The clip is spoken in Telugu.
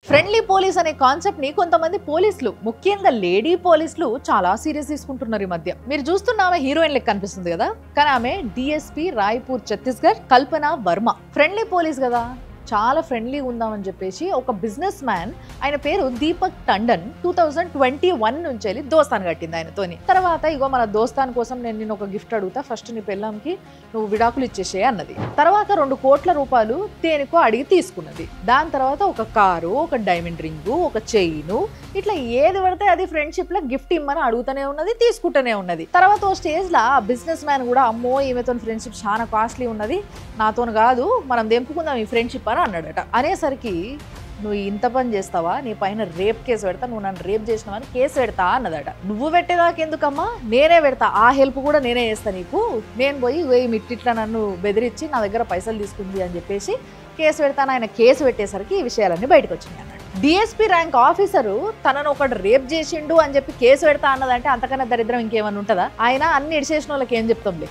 ఫ్రెండ్లీ పోలీస్ అనే కాన్సెప్ట్ ని కొంతమంది పోలీసులు ముఖ్యంగా లేడీ పోలీసులు చాలా సీరియస్ తీసుకుంటున్నారు ఈ మధ్య. మీరు చూస్తున్న ఆమె హీరోయిన్ లెక్క కనిపిస్తుంది కదా, కానీ ఆమె డిఎస్పీ రాయ్పూర్ ఛత్తీస్గఢ్ కల్పన వర్మ. ఫ్రెండ్లీ పోలీస్ కదా, చాలా ఫ్రెండ్లీ ఉందామని చెప్పేసి ఒక బిజినెస్ మ్యాన్, ఆయన పేరు దీపక్ టండన్, 2021 నుంచి వెళ్ళి దోస్తాన్ కట్టింది ఆయనతోని. తర్వాత ఇగో మన దోస్తాన్ కోసం నేను ఒక గిఫ్ట్ అడుగుతా, ఫస్ట్ నీ పెళ్ళాంకి నువ్వు విడాకులు ఇచ్చేసే అన్నది. తర్వాత 2 కోట్ల రూపాయలు దేనికో అడిగి తీసుకున్నది. దాని తర్వాత ఒక కారు, ఒక డైమండ్ రింగు, ఒక చైను, ఇట్లా ఏది పడితే అది ఫ్రెండ్షిప్ లో గిఫ్ట్ ఇమ్మని అడుగుతూనే ఉన్నది, తీసుకుంటూనే ఉన్నది. తర్వాత ఓ స్టేజ్ లా బిజినెస్ మ్యాన్ కూడా అమ్మో ఈమెతో ఫ్రెండ్షిప్ చాలా కాస్ట్లీ ఉన్నది, నాతో కాదు మనం దెంపుకుందాం ఈ ఫ్రెండ్షిప్ అని అన్నాడట. అనేసరికి నువ్వు ఇంత పని చేస్తావా, నీ పైన రేప్ కేసు పెడతా, నువ్వు నన్ను రేప్ చేసినావని కేసు పెడతా అన్నదట. నువ్వు పెట్టేదాకెందుకమ్మా, నేనే పెడతా, ఆ హెల్ప్ కూడా నేనే చేస్తా నీకు, నేను పోయి మిట్టిట్లా నన్ను బెదిరించి నా దగ్గర పైసలు తీసుకుంది అని చెప్పేసి కేసు పెడతాను. ఆయన కేసు పెట్టేసరికి ఈ విషయాలన్నీ బయటకు వచ్చినాయి అన్నాడు. డిఎస్పీ ర్యాంక్ ఆఫీసరు తనను ఒకటి రేప్ చేసిండు అని చెప్పి కేసు పెడతా అన్నదంటే అంతకన్నా దరిద్రం ఇంకేమన్నా ఉంటుందా? ఆయన అన్ని ఇడిచేసిన వాళ్ళకి ఏం చెప్తాంలే.